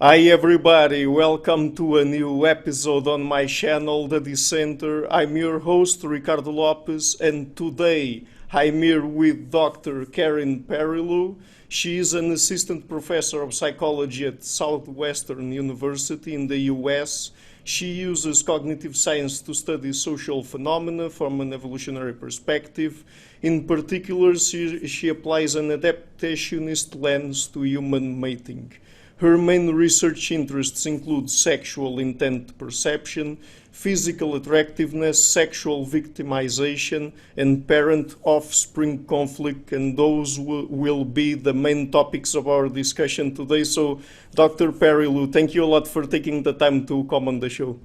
Hi everybody, welcome to a new episode on my channel, The Dissenter. I'm your host, Ricardo Lopes, and today I'm here with Dr. Carin Perilloux. She is an assistant professor of psychology at Southwestern University in the US. She uses cognitive science to study social phenomena from an evolutionary perspective. In particular, she applies an adaptationist lens to human mating. Her main research interests include sexual intent perception, physical attractiveness, sexual victimization, and parent-offspring conflict, and those will be the main topics of our discussion today. So, Dr. Perilloux, thank you a lot for taking the time to come on the show.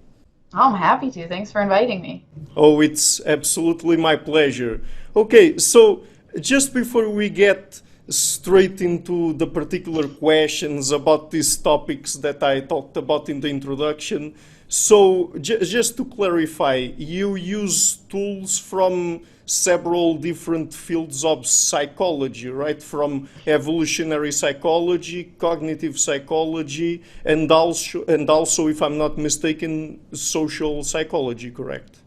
Oh, I'm happy to. Thanks for inviting me. Oh, it's absolutely my pleasure. Okay, so just before we get straight into the particular questions about these topics that I talked about in the introduction. So, just to clarify, you use tools from several different fields of psychology, right? From evolutionary psychology, cognitive psychology, and also, if I'm not mistaken, social psychology, correct?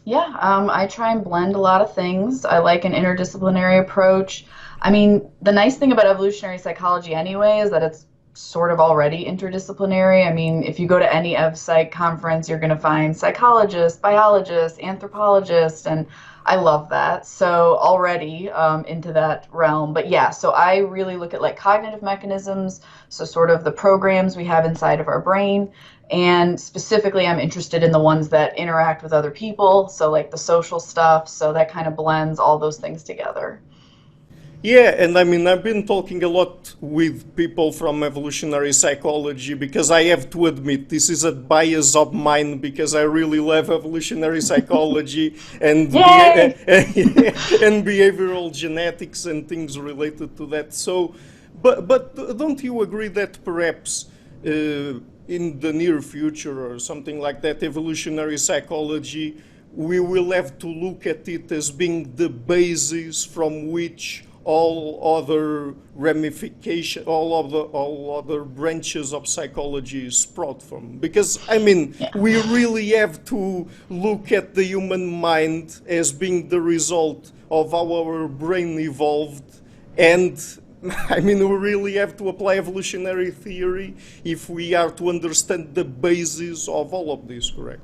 Yeah, I try and blend a lot of things. I like an interdisciplinary approach. I mean, the nice thing about evolutionary psychology anyway is that it's sort of already interdisciplinary. I mean, if you go to any EvPsych conference, you're going to find psychologists, biologists, anthropologists, and I love that. So already into that realm. But yeah, so I really look at like cognitive mechanisms, so sort of the programs we have inside of our brain. And specifically, I'm interested in the ones that interact with other people, so like the social stuff. So that kind of blends all those things together. Yeah, and I mean, I've been talking a lot with people from evolutionary psychology because I have to admit this is a bias of mine because I really love evolutionary psychology and Yay! and behavioral genetics and things related to that. So, but don't you agree that perhaps in the near future or something like that, evolutionary psychology, we will have to look at it as being the basis from which all other ramification, all other branches of psychology sprout from. Because I mean, Yeah. we really have to look at the human mind as being the result of how our brain evolved, and I mean, we really have to apply evolutionary theory if we are to understand the basis of all of this, correct?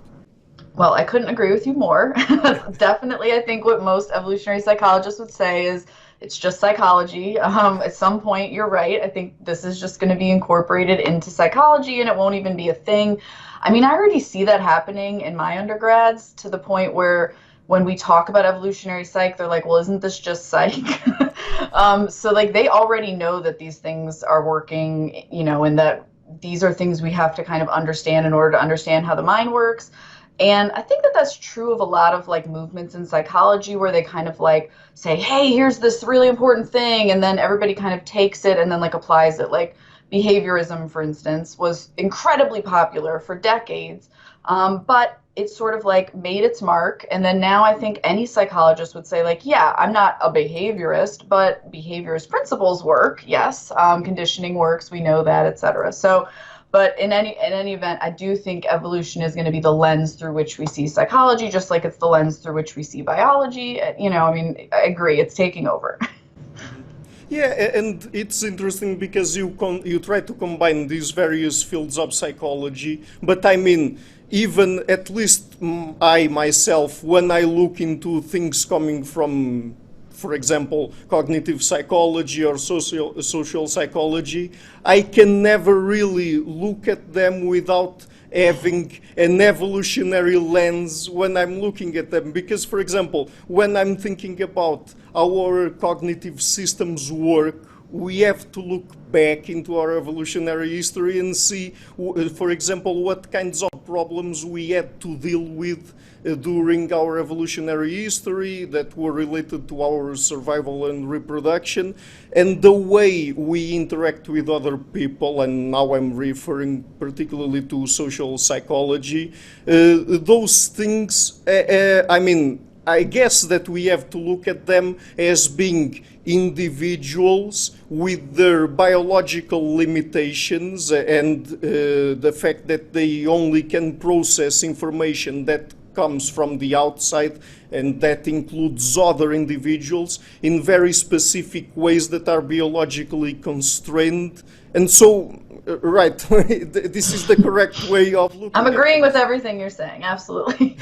Well, I couldn't agree with you more. Definitely, I think what most evolutionary psychologists would say is it's just psychology. At some point, you're right. I think this is just going to be incorporated into psychology and it won't even be a thing. I mean, I already see that happening in my undergrads to the point where when we talk about evolutionary psych, they're like, well, isn't this just psych? So, like, they already know that these things are working, and that these are things we have to kind of understand in order to understand how the mind works. And I think that that's true of a lot of like movements in psychology where they kind of like say, hey, here's this really important thing. And then everybody kind of takes it and then like applies it. Like behaviorism, for instance, was incredibly popular for decades. But it sort of like made its mark. And then now I think any psychologist would say like, yeah, I'm not a behaviorist, but behaviorist principles work. Yes. Conditioning works. We know that, et cetera. So, but in any event, I do think evolution is going to be the lens through which we see psychology, just like it's the lens through which we see biology. I mean, I agree, it's taking over. Yeah, and it's interesting because you try to combine these various fields of psychology, but I mean, even at least I myself, when I look into things coming from, for example, cognitive psychology or social psychology, I can never really look at them without having an evolutionary lens when I'm looking at them. Because, for example, when I'm thinking about how our cognitive systems work, we have to look back into our evolutionary history and see, for example, what kinds of problems we had to deal with during our evolutionary history that were related to our survival and reproduction, and the way we interact with other people, and now I'm referring particularly to social psychology. Those things, I mean, I guess that we have to look at them as being individuals with their biological limitations and the fact that they only can process information that comes from the outside, and that includes other individuals in very specific ways that are biologically constrained. And so, right, this is the correct way of looking I'm at agreeing it. with everything you're saying, absolutely.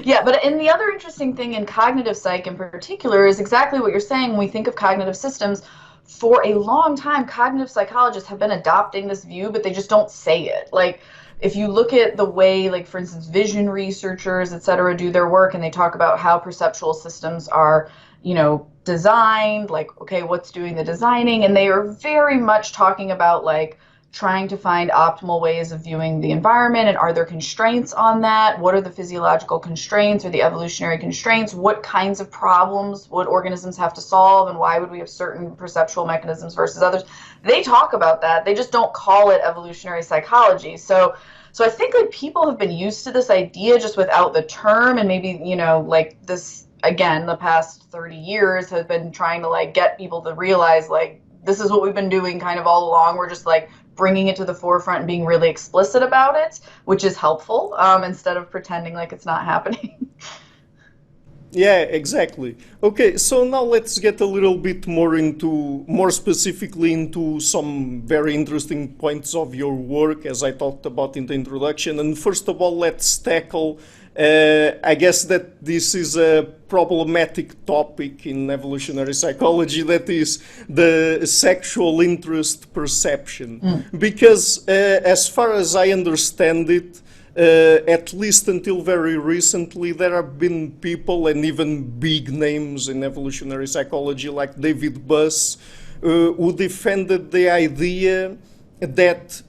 Yeah, but and the other interesting thing in cognitive psych in particular is exactly what you're saying when we think of cognitive systems. For a long time, cognitive psychologists have been adopting this view, but they just don't say it. Like, if you look at the way, like, for instance, vision researchers, et cetera, do their work, and they talk about how perceptual systems are, designed, like, okay, what's doing the designing? And they are very much talking about, like, trying to find optimal ways of viewing the environment, and are there constraints on that? What are the physiological constraints or the evolutionary constraints? What kinds of problems would organisms have to solve, and why would we have certain perceptual mechanisms versus others? They talk about that. They just don't call it evolutionary psychology. So I think, like, people have been used to this idea just without the term, and maybe, like, this, again, the past 30 years has been trying to, like, get people to realize, like, this is what we've been doing kind of all along. We're just, like, bringing it to the forefront and being really explicit about it, which is helpful, instead of pretending like it's not happening. Yeah, exactly. Okay, so now let's get a little bit more specifically into some very interesting points of your work, as I talked about in the introduction. And first of all, let's tackle, I guess that this is a problematic topic in evolutionary psychology, that is the sexual interest perception. Because as far as I understand it, at least until very recently, there have been people, and even big names in evolutionary psychology like David Buss, who defended the idea that,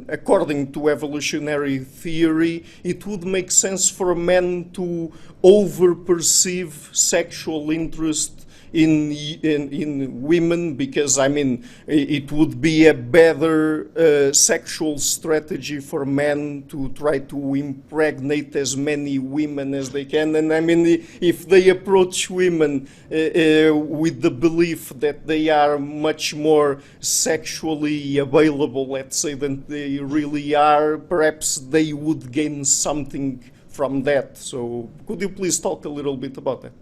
according to evolutionary theory, it would make sense for men to overperceive sexual interest in women, because I mean it would be a better sexual strategy for men to try to impregnate as many women as they can. And I mean, if they approach women with the belief that they are much more sexually available, let's say, than they really are, perhaps they would gain something from that. So could you please talk a little bit about that?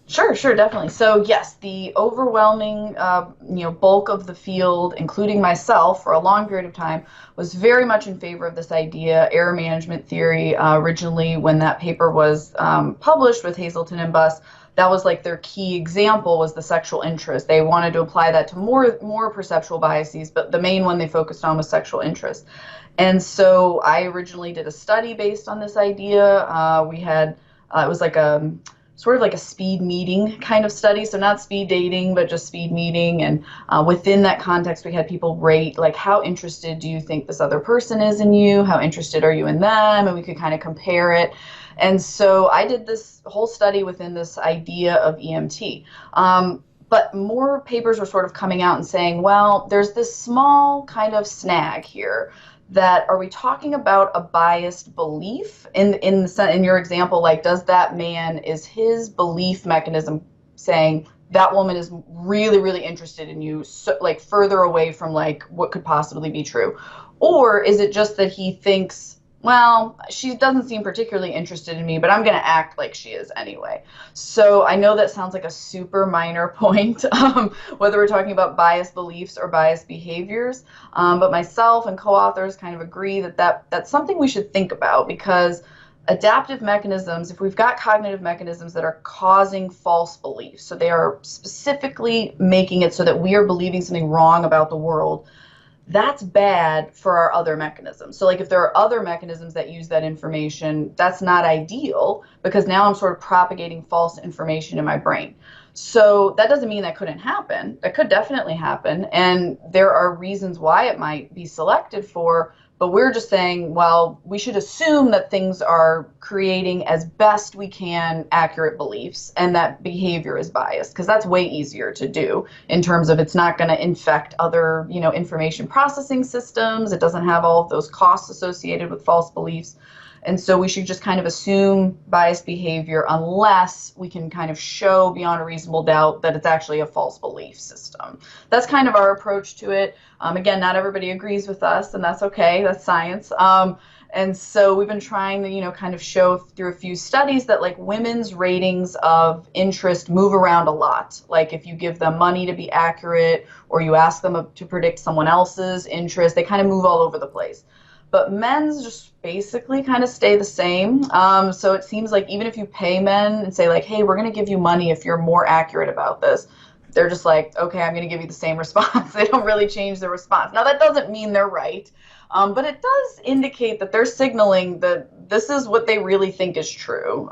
Sure, definitely. So yes, the overwhelming, bulk of the field, including myself, for a long period of time, was very much in favor of this idea, error management theory. Originally, when that paper was published with Hazelton and Buss, that was like their key example, was the sexual interest. They wanted to apply that to more perceptual biases, but the main one they focused on was sexual interest. And so I originally did a study based on this idea. We had it was like a sort of like a speed meeting kind of study. So not speed dating, but just speed meeting. And within that context, we had people rate, like, how interested do you think this other person is in you? How interested are you in them? And we could kind of compare it. And so I did this whole study within this idea of EMT. But more papers were sort of coming out and saying, well, there's this small kind of snag here. That, are we talking about a biased belief in your example? Like, does that man, is his belief mechanism saying that woman is really, really interested in you, so, like, further away from, like, what could possibly be true? Or is it just that he thinks, well, she doesn't seem particularly interested in me, but I'm going to act like she is anyway? So I know that sounds like a super minor point, whether we're talking about biased beliefs or biased behaviors. But myself and co-authors kind of agree that's something we should think about, because adaptive mechanisms, if we've got cognitive mechanisms that are causing false beliefs, so they are specifically making it so that we are believing something wrong about the world, that's bad for our other mechanisms. So, like, if there are other mechanisms that use that information, that's not ideal, because now I'm sort of propagating false information in my brain. So that doesn't mean that couldn't happen. That could definitely happen. And there are reasons why it might be selected for, but we're just saying, well, we should assume that things are creating as best we can accurate beliefs, and that behavior is biased, because that's way easier to do in terms of it's not going to infect other, information processing systems. It doesn't have all of those costs associated with false beliefs. And so we should just kind of assume biased behavior unless we can kind of show beyond a reasonable doubt that it's actually a false belief system. That's kind of our approach to it. Again, not everybody agrees with us, and that's okay. That's science. And so we've been trying to, kind of show through a few studies that like women's ratings of interest move around a lot. Like if you give them money to be accurate or you ask them to predict someone else's interest, they kind of move all over the place. But men's just basically kind of stay the same. So it seems like even if you pay men and say like, hey, we're going to give you money if you're more accurate about this, they're just like, okay, I'm going to give you the same response. They don't really change their response. Now, that doesn't mean they're right, but it does indicate that they're signaling that this is what they really think is true.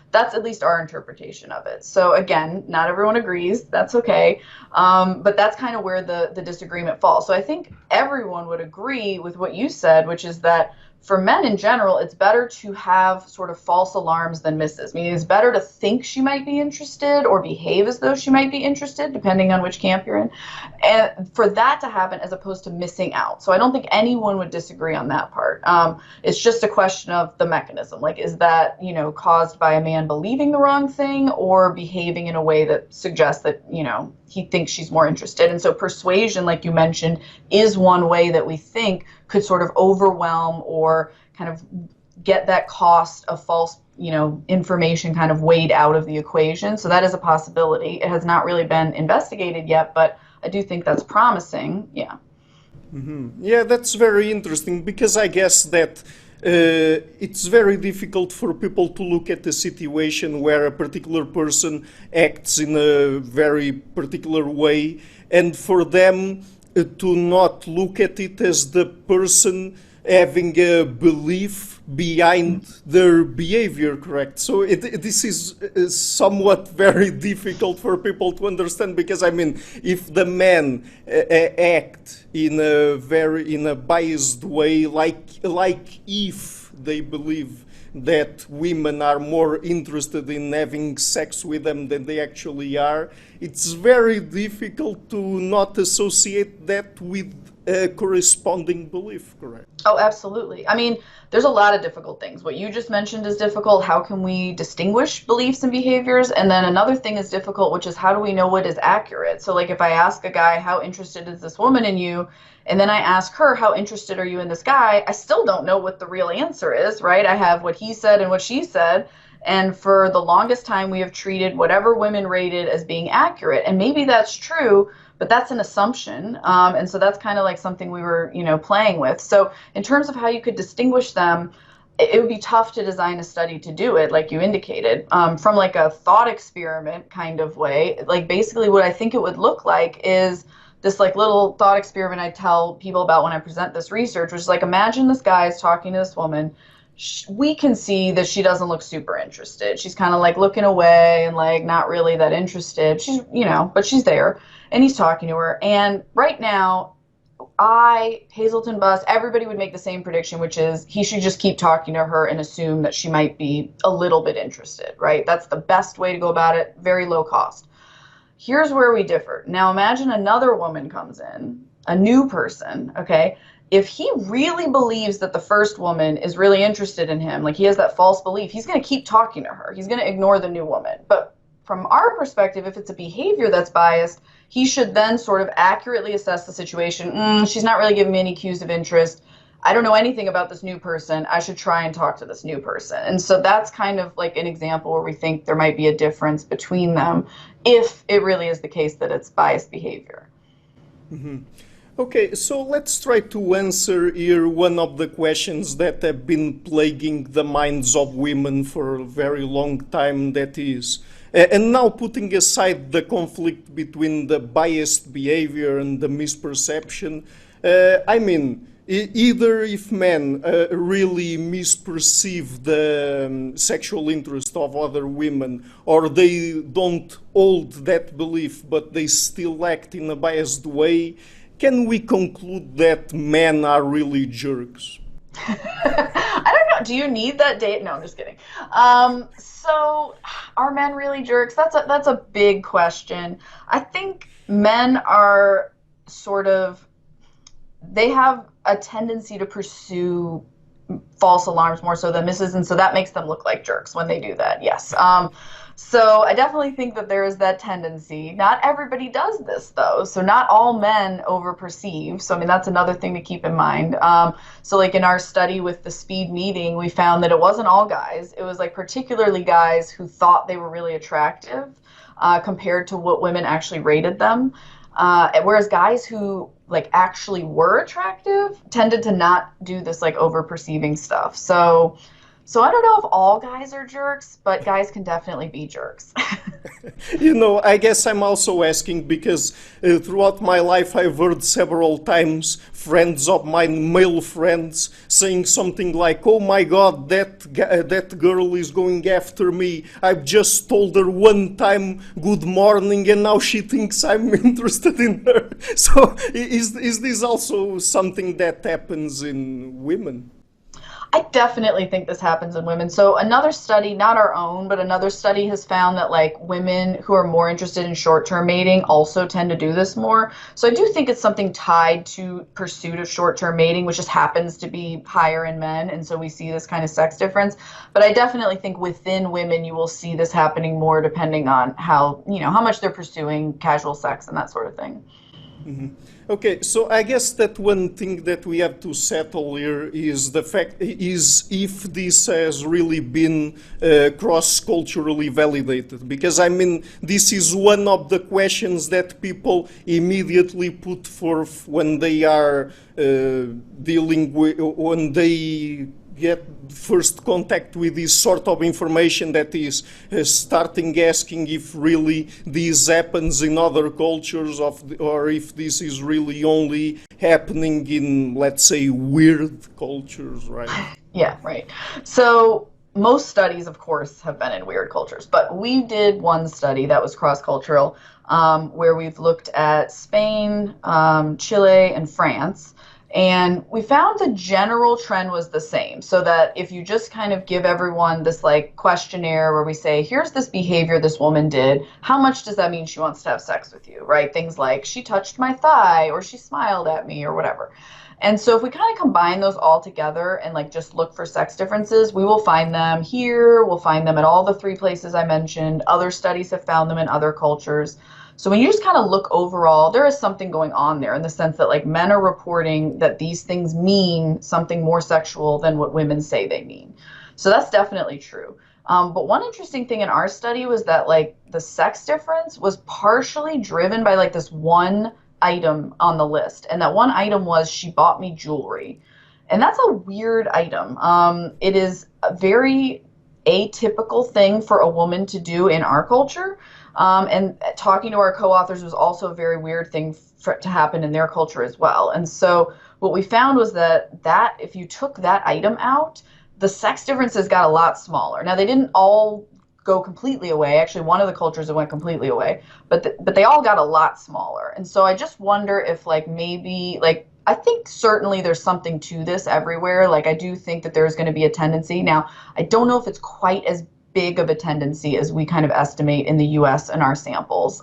That's at least our interpretation of it. So again, not everyone agrees. That's okay. But that's kind of where the disagreement falls. So I think everyone would agree with what you said, which is that for men in general, it's better to have sort of false alarms than misses. Meaning it's better to think she might be interested or behave as though she might be interested, depending on which camp you're in, and for that to happen as opposed to missing out. So I don't think anyone would disagree on that part. It's just a question of the mechanism. Like, is that, caused by a man believing the wrong thing or behaving in a way that suggests that, he thinks she's more interested? And so persuasion, like you mentioned, is one way that we think could sort of overwhelm or kind of get that cost of false, information kind of weighed out of the equation. So that is a possibility. It has not really been investigated yet, but I do think that's promising. Yeah. Mm-hmm. Yeah, that's very interesting because I guess that it's very difficult for people to look at a situation where a particular person acts in a very particular way and for them to not look at it as the person having a belief behind their behavior, correct? So this is somewhat very difficult for people to understand because, I mean, if the men act in a biased way, like if they believe that women are more interested in having sex with them than they actually are, it's very difficult to not associate that with a corresponding belief, correct? Oh, absolutely. I mean, there's a lot of difficult things. What you just mentioned is difficult. How can we distinguish beliefs and behaviors? And then another thing is difficult, which is how do we know what is accurate? So like if I ask a guy, how interested is this woman in you? And then I ask her, how interested are you in this guy? I still don't know what the real answer is, right? I have what he said and what she said. And for the longest time, we have treated whatever women rated as being accurate. And maybe that's true, but that's an assumption. And so that's kind of like something we were, playing with. So in terms of how you could distinguish them, it would be tough to design a study to do it, like you indicated, from like a thought experiment kind of way. Like basically what I think it would look like is this like little thought experiment I tell people about when I present this research, which is like, imagine this guy is talking to this woman. We can see that she doesn't look super interested. She's kind of like looking away and like not really that interested. She's, but she's there and he's talking to her. And right now, Hazelton Bus, everybody would make the same prediction, which is he should just keep talking to her and assume that she might be a little bit interested, right? That's the best way to go about it, very low cost. Here's where we differ. Now imagine another woman comes in, a new person, okay? If he really believes that the first woman is really interested in him, like he has that false belief, he's going to keep talking to her. He's going to ignore the new woman. But from our perspective, if it's a behavior that's biased, he should then sort of accurately assess the situation. She's not really giving me any cues of interest. I don't know anything about this new person. I should try and talk to this new person. And so that's kind of like an example where we think there might be a difference between them if it really is the case that it's biased behavior. Mm-hmm. Okay, so let's try to answer here one of the questions that have been plaguing the minds of women for a very long time, that is, and now putting aside the conflict between the biased behavior and the misperception, either if men really misperceive the sexual interest of other women, or they don't hold that belief but they still act in a biased way, can we conclude that men are really jerks? I don't know. Do you need that date? No, I'm just kidding. So are men really jerks? That's a big question. I think men are they have a tendency to pursue false alarms more so than misses, and so that makes them look like jerks when they do that. Yes. So I definitely think that there is that tendency. Not everybody does this though, so not all men overperceive. So I mean that's another thing to keep in mind. So like in our study with the speed meeting, we found that it wasn't all guys. It was like particularly guys who thought they were really attractive compared to what women actually rated them. Whereas guys who like actually were attractive tended to not do this like over perceiving stuff. So I don't know if all guys are jerks, but guys can definitely be jerks. I guess I'm also asking because throughout my life I've heard several times friends of mine, male friends, saying something like, "Oh my God, that girl is going after me. I've just told her one time good morning, and now she thinks I'm interested in her." So is this also something that happens in women? I definitely think this happens in women. So another study, not our own, but another study has found that like women who are more interested in short-term mating also tend to do this more. So I do think it's something tied to pursuit of short-term mating, which just happens to be higher in men. And so we see this kind of sex difference. But I definitely think within women, you will see this happening more depending on how much they're pursuing casual sex and that sort of thing. Mhm. Okay, so I guess that one thing that we have to settle here is the fact is if this has really been cross-culturally validated. Because I mean, this is one of the questions that people immediately put forth when they are dealing with, when they get first contact with this sort of information, that is starting asking if really this happens in other cultures or if this is really only happening in, let's say, weird cultures, right? Yeah, right. So most studies, of course, have been in weird cultures, but we did one study that was cross-cultural, where we've looked at Spain, Chile, and France. And we found the general trend was the same. So that if you just kind of give everyone this like questionnaire where we say, here's this behavior this woman did, how much does that mean she wants to have sex with you, right? Things like she touched my thigh or she smiled at me or whatever. And so if we kind of combine those all together and like just look for sex differences, we will find them here, we'll find them at all the three places I mentioned. Other studies have found them in other cultures. So when you just kind of look overall, there is something going on there in the sense that like men are reporting that these things mean something more sexual than what women say they mean. So that's definitely true. But one interesting thing in our study was that like the sex difference was partially driven by like this one item on the list. And that one item was she bought me jewelry. And that's a weird item. It is a very atypical thing for a woman to do in our culture. And talking to our co-authors was also a very weird thing to happen in their culture as well. And so what we found was that if you took that item out, the sex differences got a lot smaller. Now, they didn't all go completely away. Actually, one of the cultures that went completely away, but they all got a lot smaller. And so I just wonder if like maybe like I think certainly there's something to this everywhere. Like I do think that there's going to be a tendency. Now, I don't know if it's quite as big of a tendency as we kind of estimate in the US and our samples.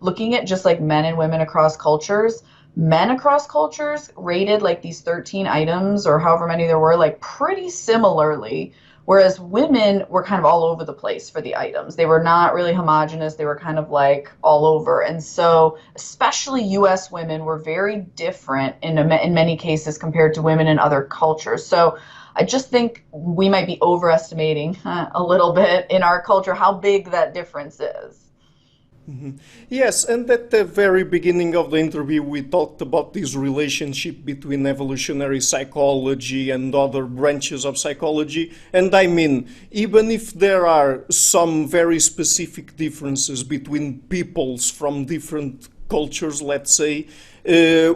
Looking at just like men and women across cultures, men across cultures rated like these 13 items or however many there were like pretty similarly, whereas women were kind of all over the place for the items. They were not really homogenous. They were kind of like all over. And so especially US women were very different in many cases compared to women in other cultures. So I just think we might be overestimating a little bit in our culture how big that difference is. Mhm. Yes, and at the very beginning of the interview, we talked about this relationship between evolutionary psychology and other branches of psychology. And I mean, even if there are some very specific differences between peoples from different cultures, let's say,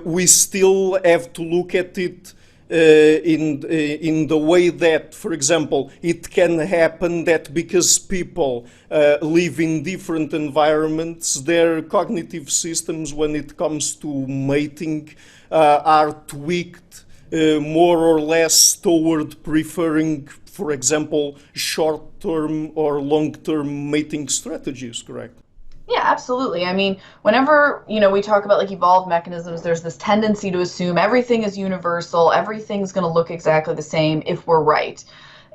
we still have to look at it in the way that, for example, it can happen that because people live in different environments, their cognitive systems, when it comes to mating, are tweaked more or less toward preferring, for example, short-term or long-term mating strategies, correct? Yeah, absolutely. I mean, whenever, we talk about like evolved mechanisms, there's this tendency to assume everything is universal, everything's going to look exactly the same if we're right.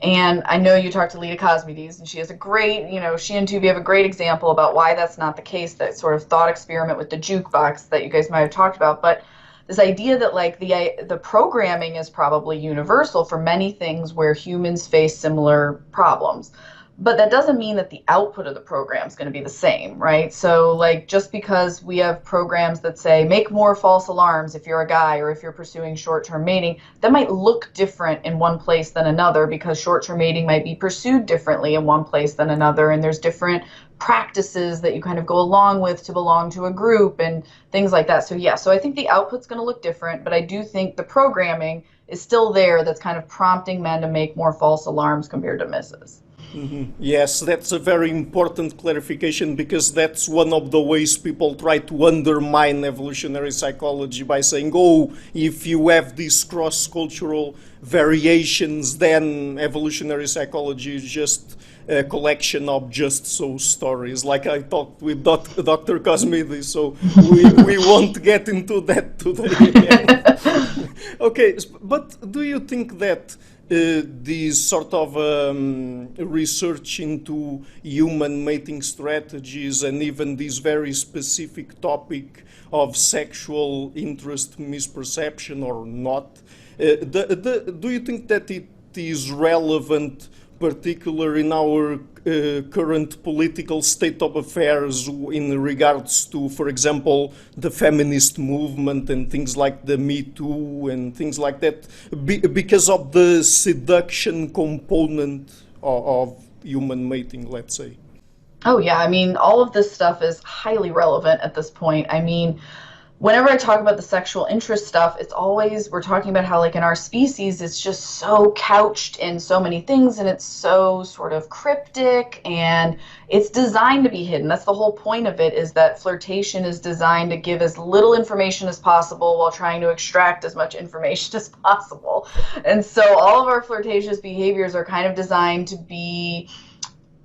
And I know you talked to Lita Cosmides, and she has a great, she and Tubi have a great example about why that's not the case, that sort of thought experiment with the jukebox that you guys might have talked about. But this idea that like the programming is probably universal for many things where humans face similar problems, but that doesn't mean that the output of the program is going to be the same, right? So like just because we have programs that say make more false alarms if you're a guy or if you're pursuing short-term mating, that might look different in one place than another because short-term mating might be pursued differently in one place than another, and there's different practices that you kind of go along with to belong to a group and things like that. So yeah, so I think the output's going to look different, but I do think the programming is still there that's kind of prompting men to make more false alarms compared to misses. Yes, that's a very important clarification because that's one of the ways people try to undermine evolutionary psychology by saying, oh, if you have these cross cultural variations, then evolutionary psychology is just a collection of just so stories. Like I talked with Dr. Cosmides, so we won't get into that today again. Okay, but do you think that these sort of research into human mating strategies and even this very specific topic of sexual interest misperception or not, do you think that it is relevant, particular in our current political state of affairs in regards to, for example, the feminist movement and things like the metoo and things like that, because of the seduction component of human mating, let's say? Oh, yeah. I mean, all of this stuff is highly relevant at this point. I mean, whenever I talk about the sexual interest stuff, it's always, we're talking about how, like, in our species, it's just so couched in so many things and it's so sort of cryptic and it's designed to be hidden. That's the whole point of it, is that flirtation is designed to give as little information as possible while trying to extract as much information as possible. And so all of our flirtatious behaviors are kind of designed to be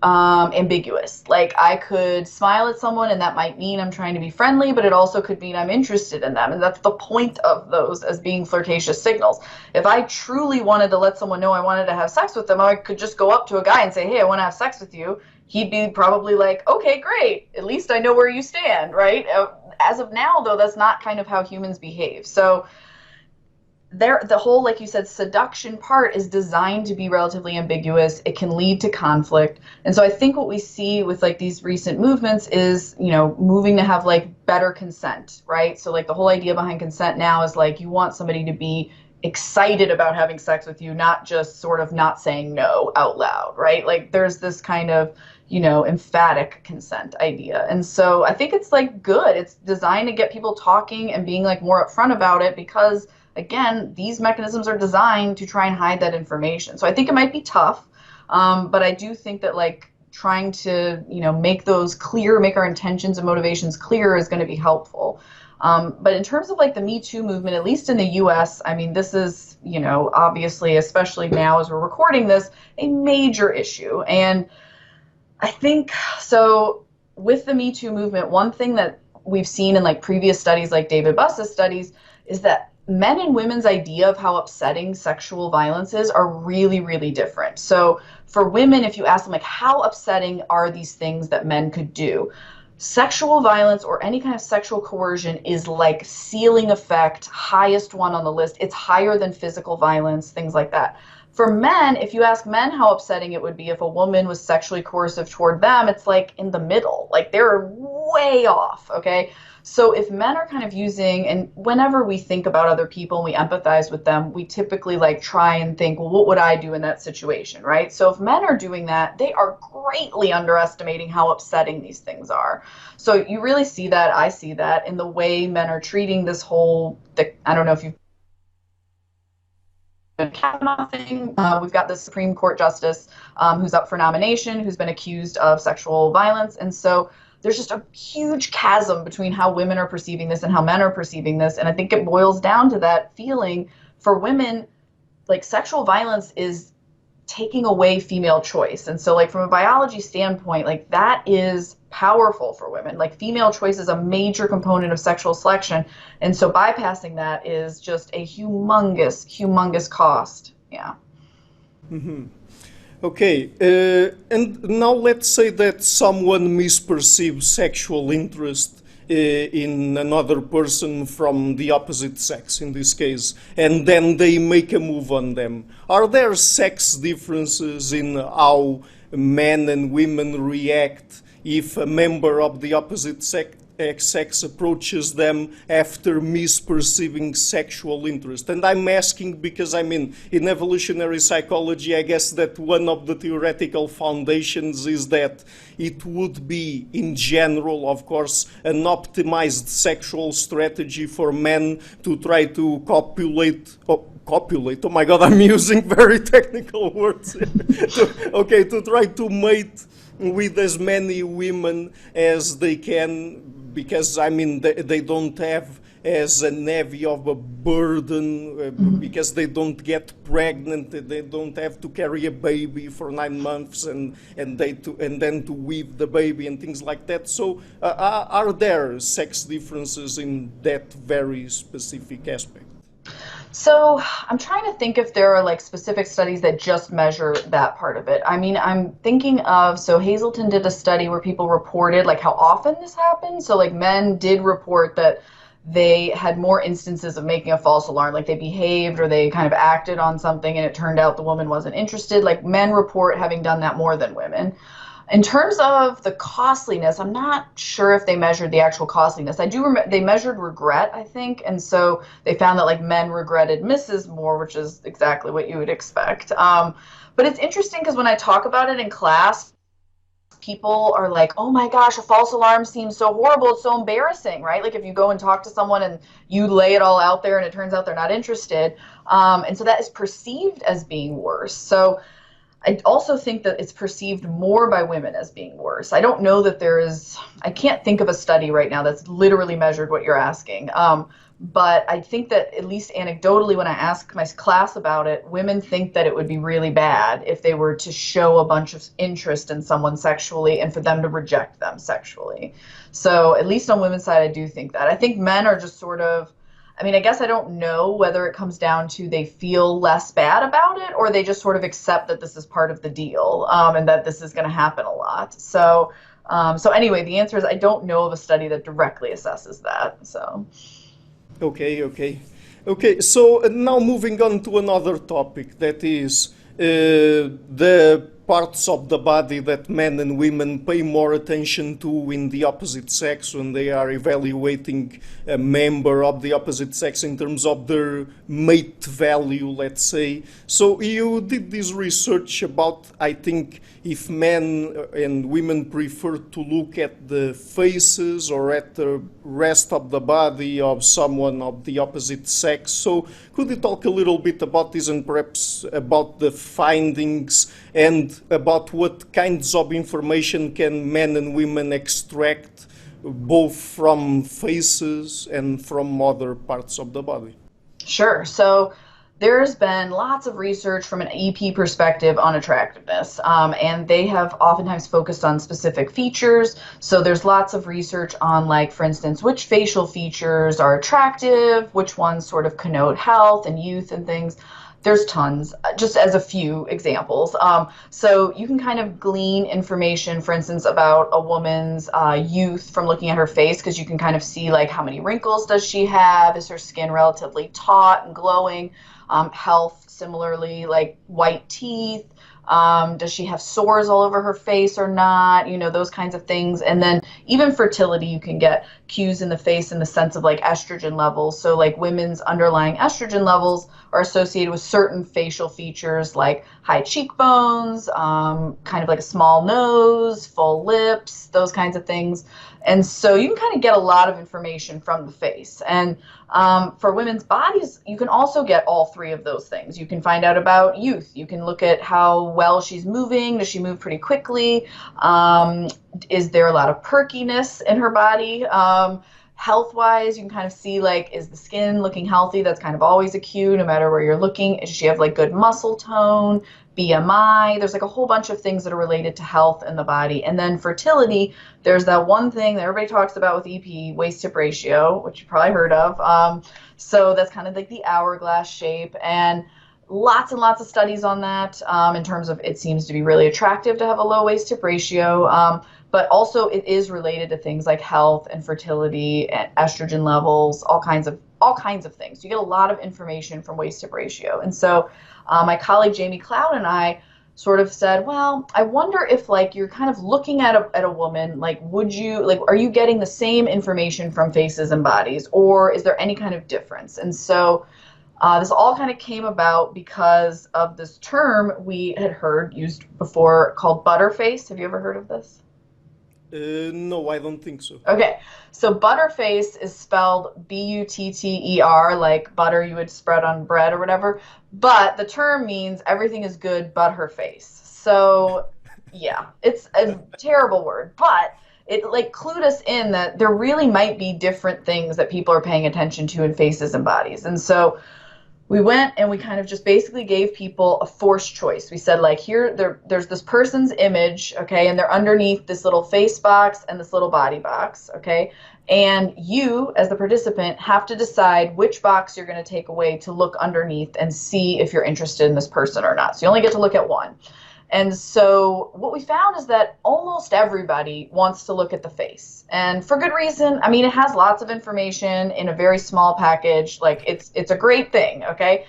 ambiguous. Like I could smile at someone and that might mean I'm trying to be friendly, but it also could mean I'm interested in them. And that's the point of those as being flirtatious signals. If I truly wanted to let someone know I wanted to have sex with them, I could just go up to a guy and say, hey, I want to have sex with you. He'd be probably like, okay, great. At least I know where you stand, right? As of now, though, that's not kind of how humans behave. So the whole, like you said, seduction part is designed to be relatively ambiguous. It can lead to conflict. And so I think what we see with like these recent movements is, moving to have like better consent, right? So like the whole idea behind consent now is like you want somebody to be excited about having sex with you, not just sort of not saying no out loud, right? Like there's this kind of, emphatic consent idea. And so I think it's like good. It's designed to get people talking and being like more upfront about it because, again, these mechanisms are designed to try and hide that information. So I think it might be tough, but I do think that like trying to, make those clear, make our intentions and motivations clear is going to be helpful. But in terms of like the Me Too movement, at least in the US, I mean, this is, obviously, especially now as we're recording this, a major issue. And I think so with the Me Too movement, one thing that we've seen in like previous studies, like David Buss's studies, is that men and women's idea of how upsetting sexual violence is are really, really different. So for women, if you ask them like, how upsetting are these things that men could do? Sexual violence or any kind of sexual coercion is like ceiling effect, highest one on the list. It's higher than physical violence, things like that. For men, if you ask men how upsetting it would be if a woman was sexually coercive toward them, it's like in the middle. Like they're way off, okay? So if men are kind of using, and whenever we think about other people and we empathize with them, we typically like try and think, well, what would I do in that situation, right? So if men are doing that, they are greatly underestimating how upsetting these things are. So you really see that, I see that in the way men are treating this whole, I don't know if you've Kavanaugh thing. We've got the Supreme Court justice who's up for nomination, who's been accused of sexual violence. And so there's just a huge chasm between how women are perceiving this and how men are perceiving this. And I think it boils down to that feeling for women, like sexual violence is taking away female choice. And so like from a biology standpoint, like that is powerful for women. Like female choice is a major component of sexual selection. And so bypassing that is just a humongous, humongous cost. Yeah. Okay, and now let's say that someone misperceives sexual interest in another person from the opposite sex, in this case, and then they make a move on them. Are there sex differences in how men and women react if a member of the opposite sex approaches them after misperceiving sexual interest? And I'm asking because, I mean, in evolutionary psychology, I guess that one of the theoretical foundations is that it would be, in general, of course, an optimized sexual strategy for men to try to copulate. Copulate. Oh my God, I'm using very technical words. To try to mate with as many women as they can, because I mean they don't have as an heavy of a burden, because they don't get pregnant, they don't have to carry a baby for 9 months and then to weave the baby and things like that. So are there sex differences in that very specific aspect? So I'm trying to think if there are like specific studies that just measure that part of it. I mean, I'm thinking of, so Hazelton did a study where people reported like how often this happened. So like men did report that they had more instances of making a false alarm, like they behaved or they kind of acted on something and it turned out the woman wasn't interested. Like men report having done that more than women. In terms of the costliness, I'm not sure if they measured the actual costliness. I do remember they measured regret, I think, and so they found that like men regretted misses more, which is exactly what you would expect. But it's interesting because when I talk about it in class, people are like, "Oh my gosh, a false alarm seems so horrible. It's so embarrassing," right? Like if you go and talk to someone and you lay it all out there and it turns out they're not interested, and so that is perceived as being worse. So I also think that it's perceived more by women as being worse. I don't know that I can't think of a study right now that's literally measured what you're asking. But I think that at least anecdotally, when I ask my class about it, women think that it would be really bad if they were to show a bunch of interest in someone sexually and for them to reject them sexually. So at least on women's side, I do think that. I think men are just sort of, I mean, I guess I don't know whether it comes down to they feel less bad about it or they just sort of accept that this is part of the deal, and that this is going to happen a lot. So anyway, the answer is I don't know of a study that directly assesses that. So. Okay. So now moving on to another topic, that is the parts of the body that men and women pay more attention to in the opposite sex when they are evaluating a member of the opposite sex in terms of their mate value, let's say. So you did this research about, I think, if men and women prefer to look at the faces or at the rest of the body of someone of the opposite sex. So could you talk a little bit about this and perhaps about the findings and about what kinds of information can men and women extract both from faces and from other parts of the body? Sure. So there's been lots of research from an EP perspective on attractiveness, and they have oftentimes focused on specific features. So there's lots of research on, like, for instance, which facial features are attractive, which ones sort of connote health and youth and things. There's tons, just as a few examples. So you can kind of glean information, for instance, about a woman's youth from looking at her face, because you can kind of see, like, how many wrinkles does she have? Is her skin relatively taut and glowing? Health, similarly, like white teeth. Does she have sores all over her face or not? You know, those kinds of things. And then even fertility, you can get cues in the face in the sense of like estrogen levels. So like women's underlying estrogen levels are associated with certain facial features like high cheekbones, kind of like a small nose, full lips, those kinds of things. And so you can kind of get a lot of information from the face. And for women's bodies, you can also get all three of those things. You can find out about youth. You can look at how well she's moving. Does she move pretty quickly? Is there a lot of perkiness in her body? Health-wise, you can kind of see like, is the skin looking healthy? That's kind of always a cue, no matter where you're looking. Does she have like good muscle tone, BMI? There's like a whole bunch of things that are related to health in the body. And then fertility, there's that one thing that everybody talks about with EP, waist-hip ratio, which you probably heard of. So that's kind of like the hourglass shape. And lots of studies on that in terms of it seems to be really attractive to have a low waist hip ratio, but also it is related to things like health and fertility and estrogen levels, all kinds of things. You get a lot of information from waist hip ratio. And so my colleague Jamie Cloud and I sort of said, well, I wonder if like you're kind of looking at a woman, like are you getting the same information from faces and bodies, or is there any kind of difference? And so this all kind of came about because of this term we had heard used before called butterface. Have you ever heard of this? No, I don't think so. Okay, so butterface is spelled Butter, like butter you would spread on bread or whatever. But the term means everything is good but her face. So yeah, it's a terrible word, but it like clued us in that there really might be different things that people are paying attention to in faces and bodies. And so we went and we kind of just basically gave people a forced choice. We said like there's this person's image, okay, and they're underneath this little face box and this little body box, okay, and you as the participant have to decide which box you're going to take away to look underneath and see if you're interested in this person or not. So you only get to look at one. And so what we found is that almost everybody wants to look at the face, and for good reason. I mean, it has lots of information in a very small package. Like it's a great thing, okay?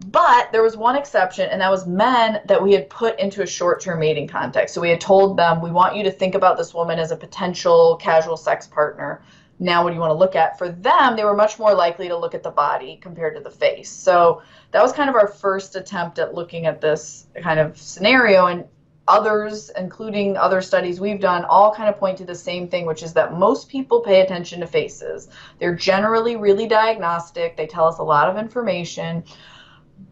But there was one exception, and that was men that we had put into a short-term mating context. So we had told them, we want you to think about this woman as a potential casual sex partner. Now what do you want to look at? For them, they were much more likely to look at the body compared to the face. So that was kind of our first attempt at looking at this kind of scenario, and others, including other studies we've done, all kind of point to the same thing, which is that most people pay attention to faces. They're generally really diagnostic. They tell us a lot of information,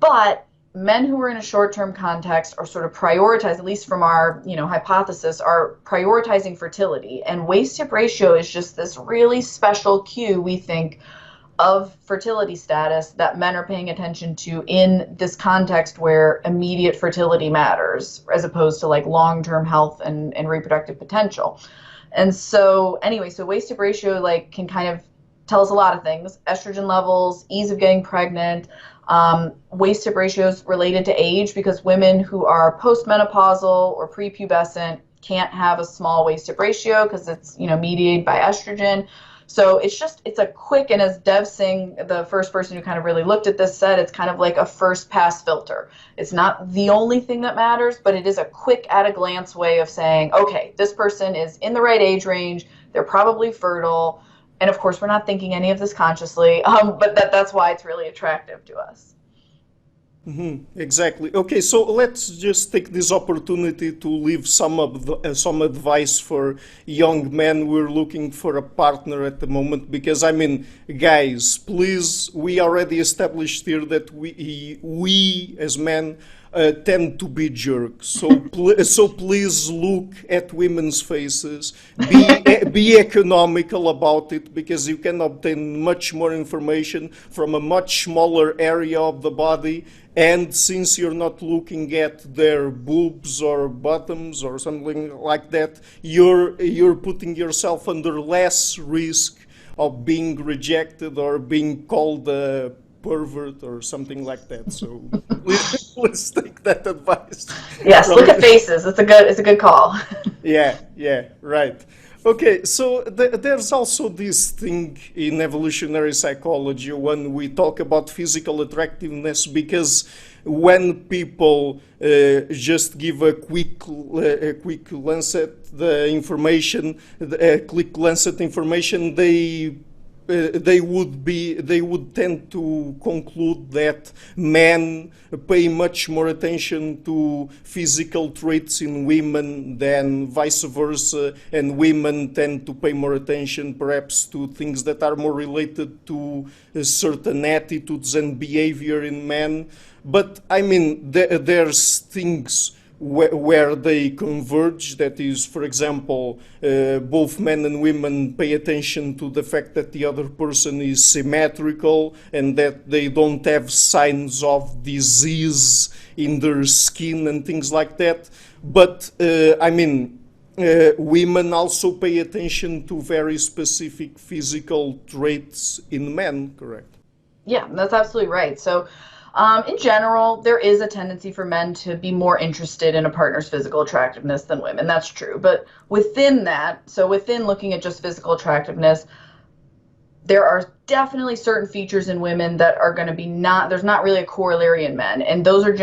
but men who are in a short-term context are sort of prioritized, at least from our hypothesis, are prioritizing fertility. And waist-hip ratio is just this really special cue, we think, of fertility status that men are paying attention to in this context where immediate fertility matters, as opposed to like long-term health and reproductive potential. And so anyway, so waist-hip ratio like can kind of tell us a lot of things: estrogen levels, ease of getting pregnant. Waist-hip ratios related to age, because women who are postmenopausal or prepubescent can't have a small waist-hip ratio because it's mediated by estrogen. So it's a quick, and as Dev Singh, the first person who kind of really looked at this, said, it's kind of like a first pass filter. It's not the only thing that matters, but it is a quick at a glance way of saying, okay, this person is in the right age range, they're probably fertile. And of course, we're not thinking any of this consciously, but that's why it's really attractive to us. Exactly. Okay, so let's just take this opportunity to leave some advice for young men who are looking for a partner at the moment. Because I mean, guys, please, we already established here that we as men tend to be jerks. So please look at women's faces. Be economical about it, because you can obtain much more information from a much smaller area of the body. And since you're not looking at their boobs or bottoms or something like that, you're putting yourself under less risk of being rejected or being called a pervert or something like that. So let's take that advice. Yes, look at faces. It's a good call. Yeah, right. Okay, so there's also this thing in evolutionary psychology when we talk about physical attractiveness, because when people just give a quick glance at the information, they would tend to conclude that men pay much more attention to physical traits in women than vice versa, and women tend to pay more attention perhaps to things that are more related to certain attitudes and behavior in men. But I mean, there's things where they converge. That is, for example, both men and women pay attention to the fact that the other person is symmetrical and that they don't have signs of disease in their skin and things like that. But women also pay attention to very specific physical traits in men, correct? Yeah, that's absolutely right. So, in general, there is a tendency for men to be more interested in a partner's physical attractiveness than women. That's true. But within that, so within looking at just physical attractiveness, there are definitely certain features in women that are going to be there's not really a corollary in men, and those are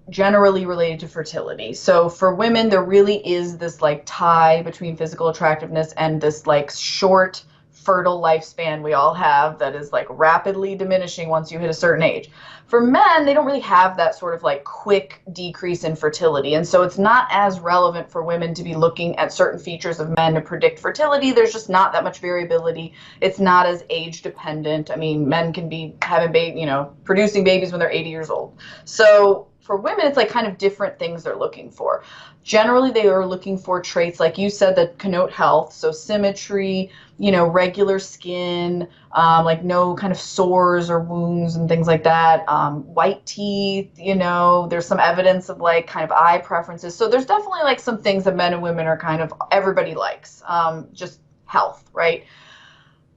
generally related to fertility. So for women, there really is this like tie between physical attractiveness and this like short fertile lifespan we all have that is like rapidly diminishing once you hit a certain age. For men, they don't really have that sort of like quick decrease in fertility. And so it's not as relevant for women to be looking at certain features of men to predict fertility. There's just not that much variability. It's not as age dependent. I mean, men can be producing babies when they're 80 years old. So for women, it's like kind of different things they're looking for. Generally, they are looking for traits, like you said, that connote health. So symmetry, regular skin, like no kind of sores or wounds and things like that. White teeth, there's some evidence of like kind of eye preferences. So there's definitely like some things that men and women are kind of, everybody likes, just health, right?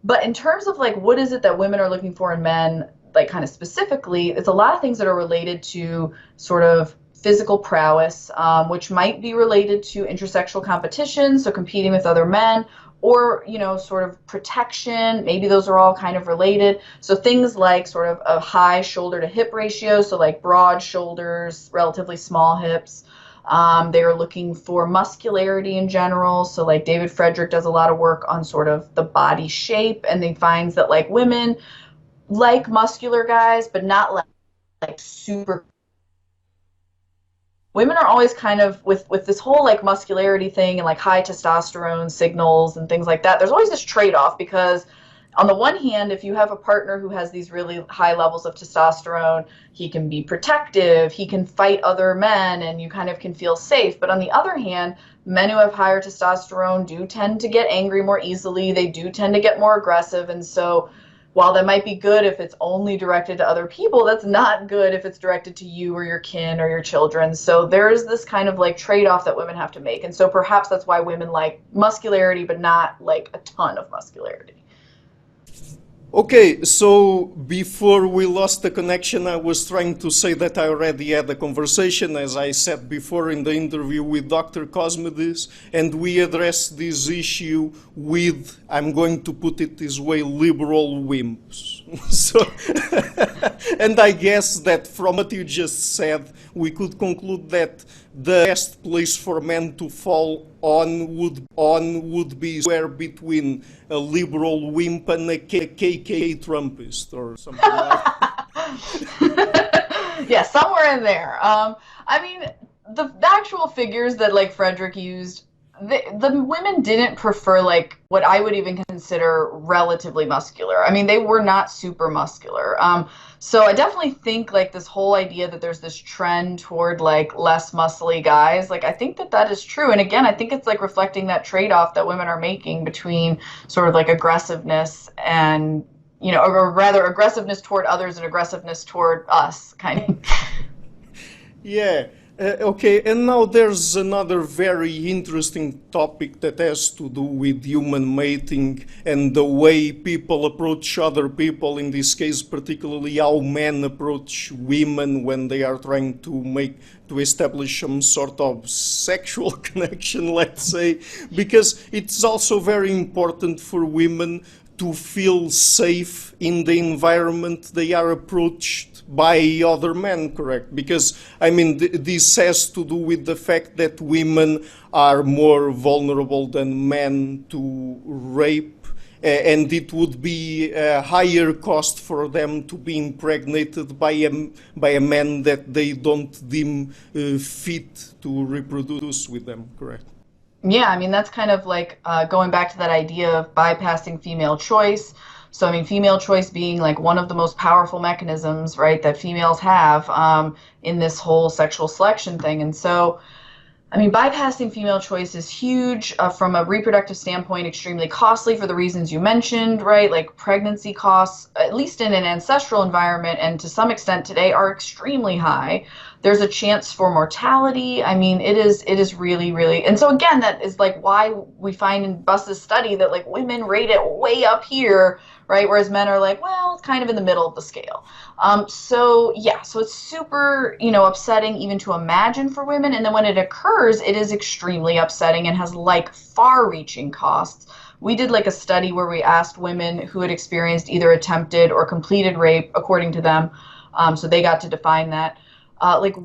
But in terms of like, what is it that women are looking for in men, like kind of specifically, it's a lot of things that are related to sort of physical prowess, which might be related to intersexual competition, so competing with other men, or, sort of protection. Maybe those are all kind of related. So things like sort of a high shoulder to hip ratio, so like broad shoulders, relatively small hips. They are looking for muscularity in general. So like David Frederick does a lot of work on sort of the body shape, and he finds that like women like muscular guys, but not like super. Women are always kind of with this whole like muscularity thing and like high testosterone signals and things like that. There's always this trade-off, because on the one hand, if you have a partner who has these really high levels of testosterone, he can be protective, he can fight other men, and you kind of can feel safe. But on the other hand, men who have higher testosterone do tend to get angry more easily. They do tend to get more aggressive. And so while that might be good if it's only directed to other people, that's not good if it's directed to you or your kin or your children. So there's this kind of like trade-off that women have to make. And so perhaps that's why women like muscularity, but not like a ton of muscularity. Okay, so before we lost the connection, I was trying to say that I already had a conversation, as I said before in the interview, with Dr. Cosmides, and we addressed this issue with, I'm going to put it this way, liberal wimps. So, and I guess that from what you just said, we could conclude that the best place for men to fall on would be somewhere between a liberal wimp and a KKK Trumpist or something like that. Yeah, somewhere in there. I mean, the actual figures that like Frederick used, the women didn't prefer like what I would even consider relatively muscular. I mean, they were not super muscular. So I definitely think like this whole idea that there's this trend toward like less muscly guys, like I think that is true. And again, I think it's like reflecting that trade-off that women are making between sort of like aggressiveness and, or rather aggressiveness toward others and aggressiveness toward us, kind of. Yeah. Okay, and now there's another very interesting topic that has to do with human mating and the way people approach other people, in this case particularly how men approach women when they are trying to establish some sort of sexual connection, let's say, because it's also very important for women to feel safe in the environment they are approached by other men, correct? Because, I mean, this has to do with the fact that women are more vulnerable than men to rape, and it would be a higher cost for them to be impregnated by a man that they don't deem fit to reproduce with them, correct? Yeah, I mean, that's kind of like going back to that idea of bypassing female choice. So, I mean, female choice being like one of the most powerful mechanisms, right, that females have in this whole sexual selection thing. And so, I mean, bypassing female choice is huge from a reproductive standpoint, extremely costly for the reasons you mentioned, right? Like pregnancy costs, at least in an ancestral environment, and to some extent today, are extremely high. There's a chance for mortality. I mean, it is really, really, and so again, that is like why we find in Buss's study that like women rate it way up here, right? Whereas men are like, well, it's kind of in the middle of the scale. So yeah, so it's super, upsetting even to imagine for women. And then when it occurs, it is extremely upsetting and has like far-reaching costs. We did like a study where we asked women who had experienced either attempted or completed rape, according to them. So they got to define that. Like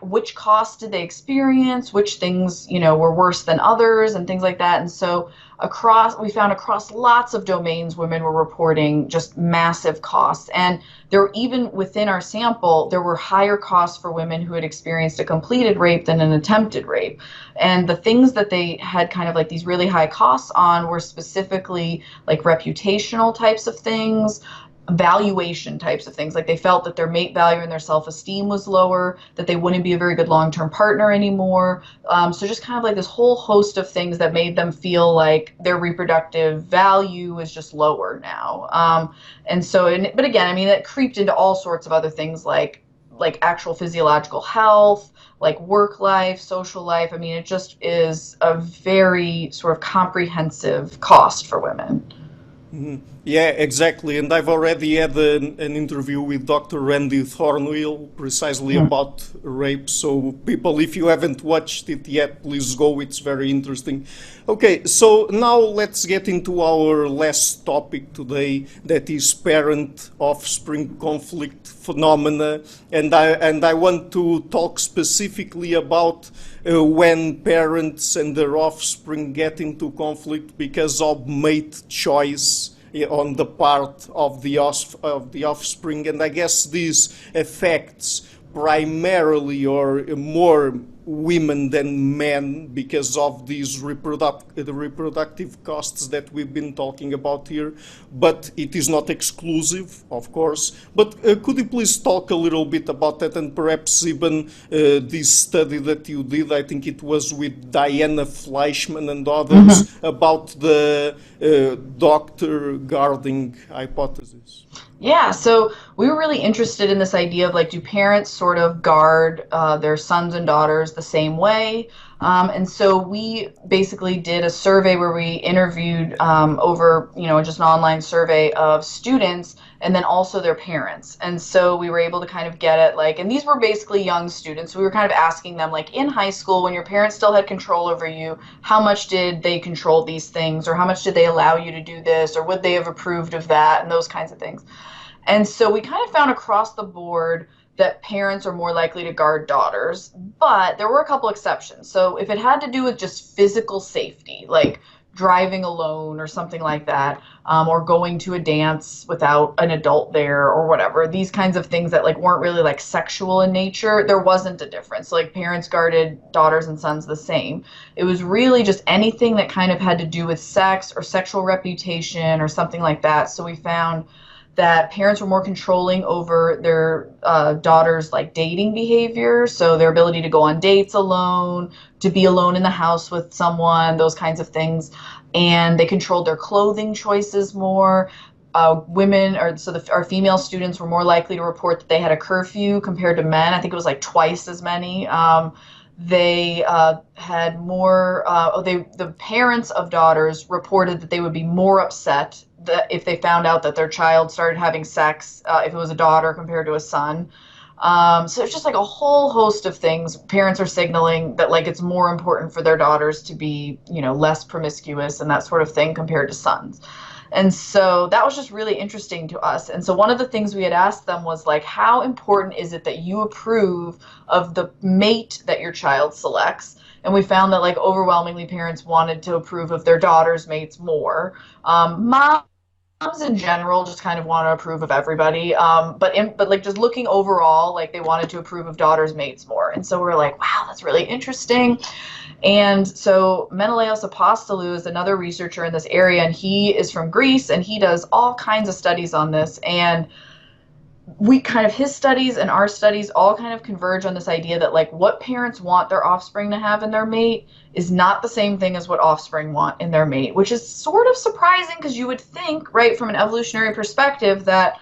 which costs did they experience, which things, were worse than others and things like that. And so we found across lots of domains, women were reporting just massive costs. And there were, even within our sample, there were higher costs for women who had experienced a completed rape than an attempted rape. And the things that they had kind of like these really high costs on were specifically like reputational types of things, valuation types of things. Like they felt that their mate value and their self-esteem was lower, that they wouldn't be a very good long-term partner anymore. So just kind of like this whole host of things that made them feel like their reproductive value is just lower now. But again, I mean, it creeped into all sorts of other things like actual physiological health, like work life, social life. I mean, it just is a very sort of comprehensive cost for women. Yeah, exactly. And I've already had an interview with Dr. Randy Thornwell precisely about rape. So, people, if you haven't watched it yet, please go. It's very interesting. Okay, so now let's get into our last topic today, that is parent-offspring conflict phenomena. And I want to talk specifically about when parents and their offspring get into conflict because of mate choice on the part of the offspring, and I guess this affects primarily or more women than men because of these the reproductive costs that we've been talking about here. But it is not exclusive, of course. But could you please talk a little bit about that, and perhaps even this study that you did, I think it was with Diana Fleischman and others, about the doctor guarding hypothesis? Yeah, so we were really interested in this idea of like, do parents sort of guard their sons and daughters the same way? And so we basically did a survey where we interviewed over, just an online survey of students and then also their parents. And so we were able to kind of get at like, and these were basically young students. So we were kind of asking them like, in high school, when your parents still had control over you, how much did they control these things? Or how much did they allow you to do this? Or would they have approved of that? And those kinds of things. And so we kind of found across the board that parents are more likely to guard daughters, but there were a couple exceptions. So if it had to do with just physical safety, like driving alone or something like that, or going to a dance without an adult there or whatever, these kinds of things that like weren't really like sexual in nature, there wasn't a difference. So, like parents guarded daughters and sons the same. It was really just anything that kind of had to do with sex or sexual reputation or something like that. So we found that parents were more controlling over their daughters' like dating behavior, so their ability to go on dates alone, to be alone in the house with someone, those kinds of things, and they controlled their clothing choices more. Our female students were more likely to report that they had a curfew compared to men. I think it was like twice as many. They had more. The parents of daughters reported that they would be more upset that if they found out that their child started having sex, if it was a daughter compared to a son. So it's just like a whole host of things. Parents are signaling that like it's more important for their daughters to be, less promiscuous and that sort of thing compared to sons. And so that was just really interesting to us. And so one of the things we had asked them was like, how important is it that you approve of the mate that your child selects? And we found that like overwhelmingly parents wanted to approve of their daughter's mates more. Mom Moms in general just kind of want to approve of everybody. But like just looking overall, like they wanted to approve of daughters' mates more. And so we're like, wow, that's really interesting. And so Menelaos Apostolou is another researcher in this area, and he is from Greece, and he does all kinds of studies on this. And we kind of, his studies and our studies all kind of converge on this idea that like what parents want their offspring to have in their mate is not the same thing as what offspring want in their mate, which is sort of surprising because you would think, right, from an evolutionary perspective that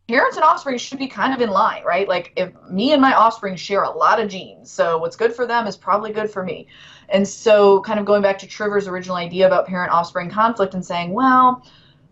parents and offspring should be kind of in line, right? Like if me and my offspring share a lot of genes, so what's good for them is probably good for me. And so kind of going back to Triver's original idea about parent-offspring conflict and saying, well,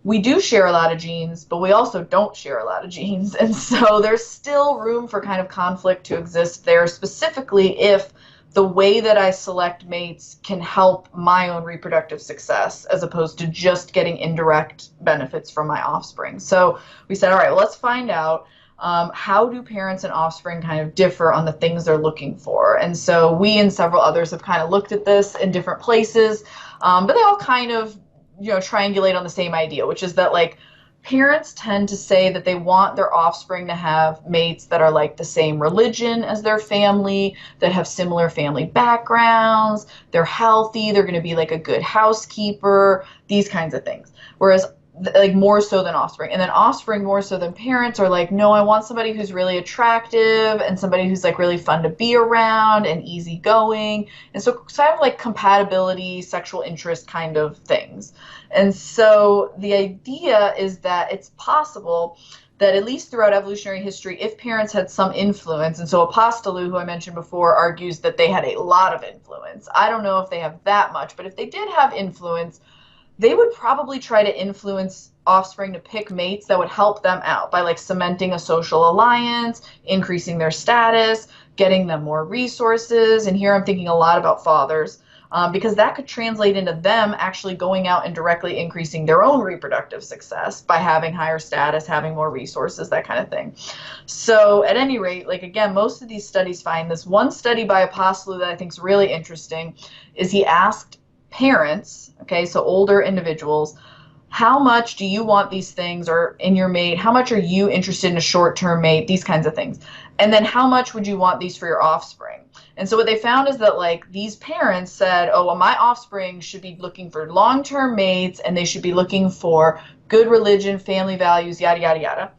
we do share a lot of genes, but we also don't share a lot of genes. And so there's still room for kind of conflict to exist there, specifically if the way that I select mates can help my own reproductive success as opposed to just getting indirect benefits from my offspring. So we said, all right, well, let's find out how do parents and offspring kind of differ on the things they're looking for. And so we and several others have kind of looked at this in different places, but they all kind of triangulate on the same idea, which is that like parents tend to say that they want their offspring to have mates that are like the same religion as their family, that have similar family backgrounds, they're healthy, they're going to be like a good housekeeper, these kinds of things. Whereas like more so than offspring. And then offspring more so than parents are like, no, I want somebody who's really attractive and somebody who's like really fun to be around and easygoing. And so kind of like compatibility, sexual interest kind of things. And so the idea is that it's possible that at least throughout evolutionary history, if parents had some influence, and so Apostolou, who I mentioned before, argues that they had a lot of influence. I don't know if they have that much, but if they did have influence, they would probably try to influence offspring to pick mates that would help them out by like cementing a social alliance, increasing their status, getting them more resources. And here I'm thinking a lot about fathers, because that could translate into them actually going out and directly increasing their own reproductive success by having higher status, having more resources, that kind of thing. So at any rate, like again, most of these studies find this. One study by Apostolou that I think is really interesting is he asked parents, okay, so older individuals, how much do you want these things or in your mate? How much are you interested in a short-term mate? These kinds of things. And then how much would you want these for your offspring? And so what they found is that like these parents said, oh, well, my offspring should be looking for long-term mates and they should be looking for good religion, family values, yada, yada, yada.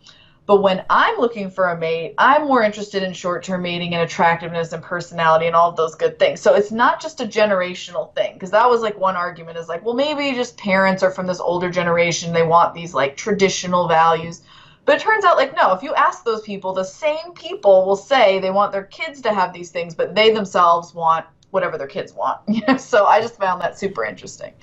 But when I'm looking for a mate, I'm more interested in short-term mating and attractiveness and personality and all of those good things. So it's not just a generational thing, because that was like one argument is like, well, maybe just parents are from this older generation. They want these like traditional values. But it turns out like, no, if you ask those people, the same people will say they want their kids to have these things, but they themselves want whatever their kids want. So I just found that super interesting.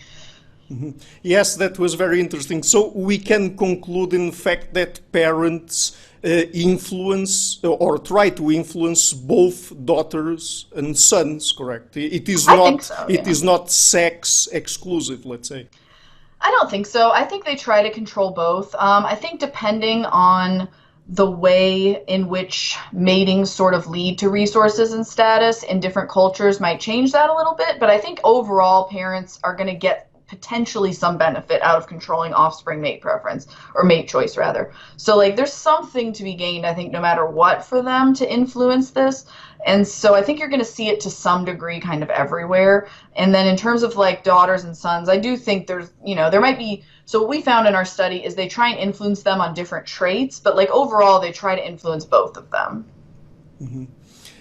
Mhm. Yes, that was very interesting. So we can conclude, in fact, that parents influence or try to influence both daughters and sons. Correct? It is I not. think so, It yeah. is not sex exclusive. Let's say. I don't think so. I think they try to control both. I think depending on the way in which mating sort of lead to resources and status in different cultures might change that a little bit. But I think overall parents are going to get potentially some benefit out of controlling offspring mate preference or mate choice rather. So like there's something to be gained, I think, no matter what for them to influence this. And so I think you're going to see it to some degree kind of everywhere. And then in terms of like daughters and sons, I do think there's, there might be, so what we found in our study is they try and influence them on different traits, but like overall they try to influence both of them.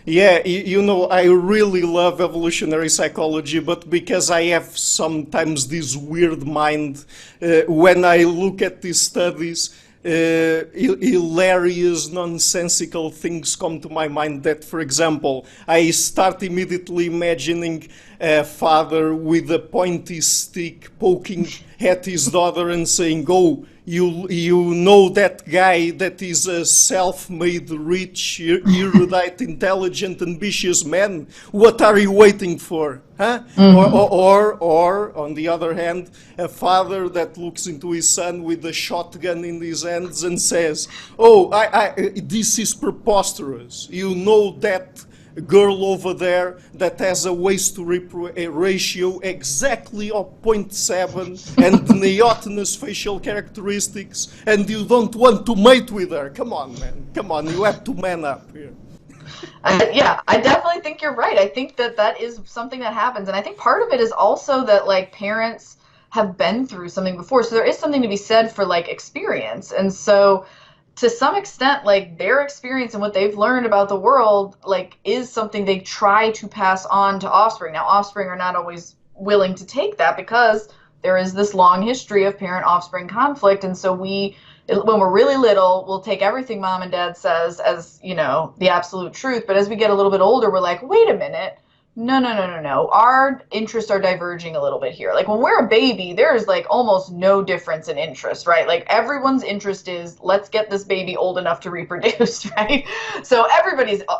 Yeah, I really love evolutionary psychology, but because I have sometimes this weird mind, when I look at these studies, hilarious, nonsensical things come to my mind that, for example, I start immediately imagining a father with a pointy stick poking at his daughter and saying, oh, you know that guy that is a self-made, rich, erudite, intelligent, ambitious man? What are you waiting for? Huh? Or, on the other hand, a father that looks into his son with a shotgun in his hands and says, oh, this is preposterous. You know that girl over there that has a waist to rib ratio exactly of zero 0.7 and neotenous facial characteristics, and you don't want to mate with her. Come on, man. Come on, you have to man up here. Yeah, I definitely think you're right. I think that that is something that happens. And I think part of it is also that like parents have been through something before. So there is something to be said for like experience. And so to some extent, like their experience and what they've learned about the world, like is something they try to pass on to offspring. Now, offspring are not always willing to take that because there is this long history of parent-offspring conflict. And so when we're really little, we'll take everything mom and dad says as, you know, the absolute truth. But as we get a little bit older, we're like, wait a minute. No. Our interests are diverging a little bit here. Like when we're a baby, there's like almost no difference in interest, right? Like everyone's interest is let's get this baby old enough to reproduce, right? So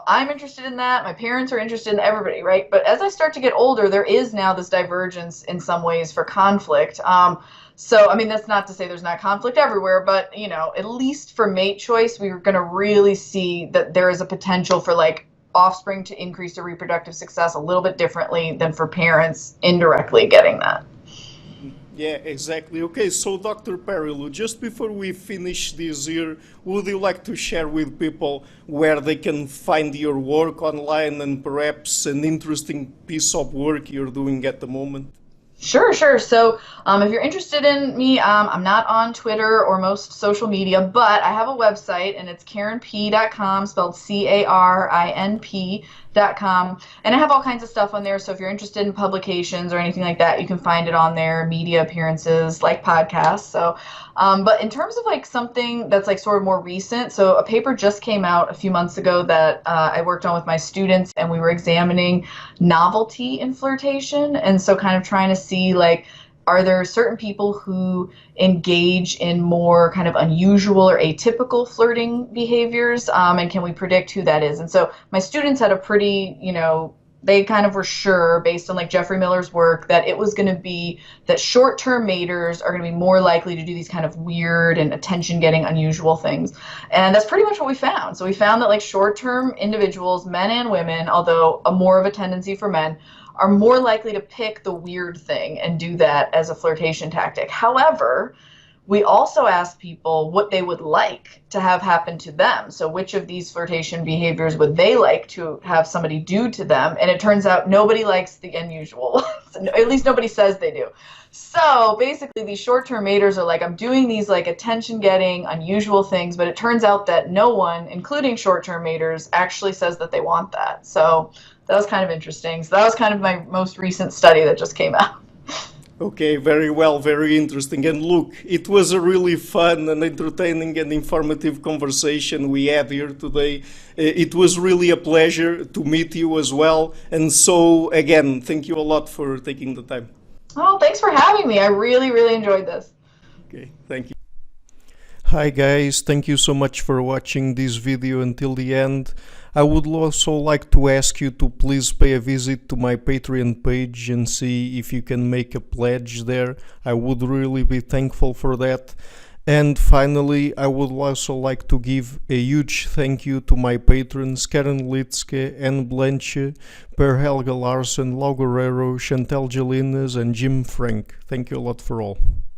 I'm interested in that. My parents are interested in everybody, right? But as I start to get older, there is now this divergence in some ways for conflict. So, I mean, that's not to say there's not conflict everywhere, but, you know, at least for mate choice, we're going to really see that there is a potential for like offspring to increase their reproductive success a little bit differently than for parents indirectly getting that. Yeah, exactly. Okay, so Dr. Perilloux, just before we finish this year, would you like to share with people where they can find your work online and perhaps an interesting piece of work you're doing at the moment? Sure. So if you're interested in me, I'm not on Twitter or most social media, but I have a website and it's carinp.com, spelled CARINP.com. And I have all kinds of stuff on there. So if you're interested in publications or anything like that, you can find it on there, media appearances, like podcasts. So, but in terms of like something that's like sort of more recent, so a paper just came out a few months ago that I worked on with my students, and we were examining novelty in flirtation. And so kind of trying to see like, are there certain people who engage in more kind of unusual or atypical flirting behaviors? And can we predict who that is? And so my students had a pretty, you know, they kind of were sure based on like Jeffrey Miller's work that it was going to be that short-term maters are going to be more likely to do these kind of weird and attention-getting unusual things. And that's pretty much what we found. So we found that like short-term individuals, men and women, although more of a tendency for men, are more likely to pick the weird thing and do that as a flirtation tactic. However, we also asked people what they would like to have happen to them. So which of these flirtation behaviors would they like to have somebody do to them? And it turns out nobody likes the unusual. At least nobody says they do. So basically these short-term maters are like, I'm doing these like attention-getting, unusual things, but it turns out that no one, including short-term maters, actually says that they want that. So that was kind of interesting. So that was kind of my most recent study that just came out. Okay, very well, very interesting. And look, it was a really fun and entertaining and informative conversation we had here today. It was really a pleasure to meet you as well. And so, again, thank you a lot for taking the time. Oh, thanks for having me. I really, really enjoyed this. Okay, thank you. Hi guys, thank you so much for watching this video until the end. I would also like to ask you to please pay a visit to my Patreon page and see if you can make a pledge there. I would really be thankful for that. And finally, I would also like to give a huge thank you to my patrons Karen Litzke, Anne Blanche, Per Helga Larsen, Lau Guerrero, Chantel Gelinas and Jim Frank. Thank you a lot for all.